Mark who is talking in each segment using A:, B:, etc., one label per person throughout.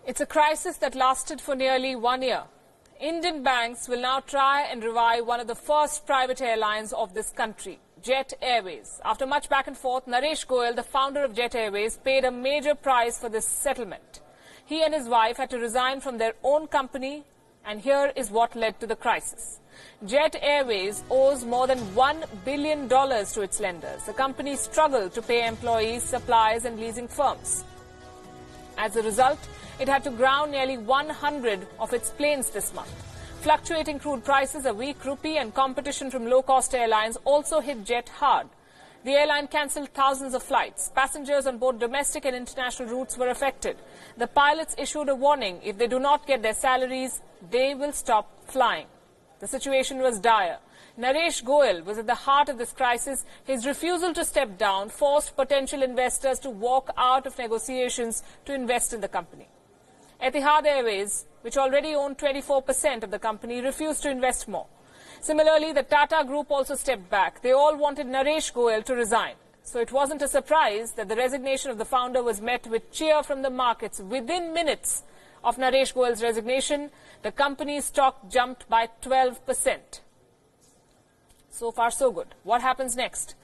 A: It's a crisis that lasted for nearly 1 year. Indian banks will now try and revive one of the first private airlines of this country, Jet Airways. After much back and forth, Naresh Goyal, the founder of Jet Airways, paid a major price for this settlement. He and his wife had to resign from their own company, and here is what led to the crisis. Jet Airways owes more than $1 billion to its lenders. The company struggled to pay employees, suppliers and leasing firms. As a result, it had to ground nearly 100 of its planes this month. Fluctuating crude prices, a weak rupee and competition from low-cost airlines also hit Jet hard. The airline cancelled thousands of flights. Passengers on both domestic and international routes were affected. The pilots issued a warning: if they do not get their salaries, they will stop flying. The situation was dire. Naresh Goyal was at the heart of this crisis. His refusal to step down forced potential investors to walk out of negotiations to invest in the company. Etihad Airways, which already owned 24% of the company, refused to invest more. Similarly, the Tata Group also stepped back. They all wanted Naresh Goyal to resign. So it wasn't a surprise that the resignation of the founder was met with cheer from the markets. Within minutes of Naresh Goyal's resignation, the company's stock jumped by 12%. So far, so good. What happens next?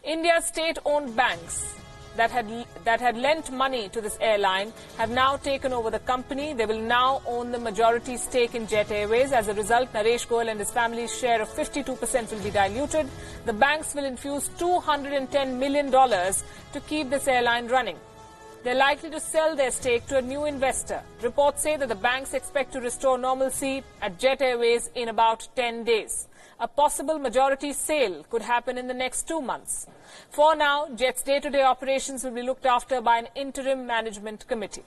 A: India's state-owned banks that had lent money to this airline have now taken over the company. They will now own the majority stake in Jet Airways. As a result, Naresh Goyal and his family's share of 52% will be diluted. The banks will infuse $210 million to keep this airline running. They're likely to sell their stake to a new investor. Reports say that the banks expect to restore normalcy at Jet Airways in about 10 days. A possible majority sale could happen in the next 2 months. For now, Jet's day-to-day operations will be looked after by an interim management committee.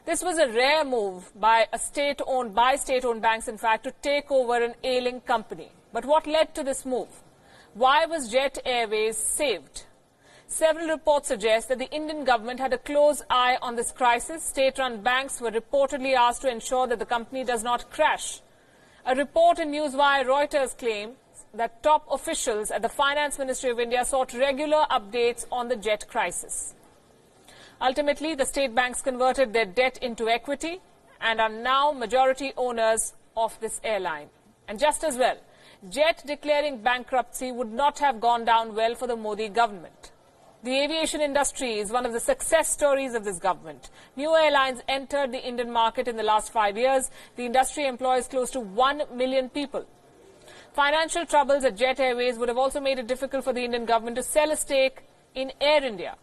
A: This was a rare move by state-owned banks, in fact, to take over an ailing company. But what led to this move? Why was Jet Airways saved? Several reports suggest that the Indian government had a close eye on this crisis. State-run banks were reportedly asked to ensure that the company does not crash. A report in Newswire Reuters claims that top officials at the Finance Ministry of India sought regular updates on the jet crisis. Ultimately, the state banks converted their debt into equity and are now majority owners of this airline. And just as well, Jet declaring bankruptcy would not have gone down well for the Modi government. The aviation industry is one of the success stories of this government. New airlines entered the Indian market in the last 5 years. The industry employs close to 1 million people. Financial troubles at Jet Airways would have also made it difficult for the Indian government to sell a stake in Air India.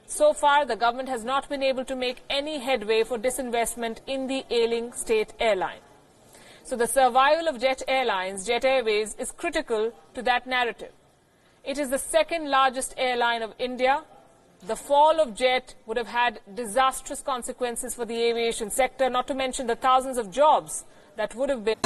A: So far, the government has not been able to make any headway for disinvestment in the ailing state airline. So the survival of Jet Airways, is critical to that narrative. It is the second largest airline of India. The fall of Jet would have had disastrous consequences for the aviation sector, not to mention the thousands of jobs that would have been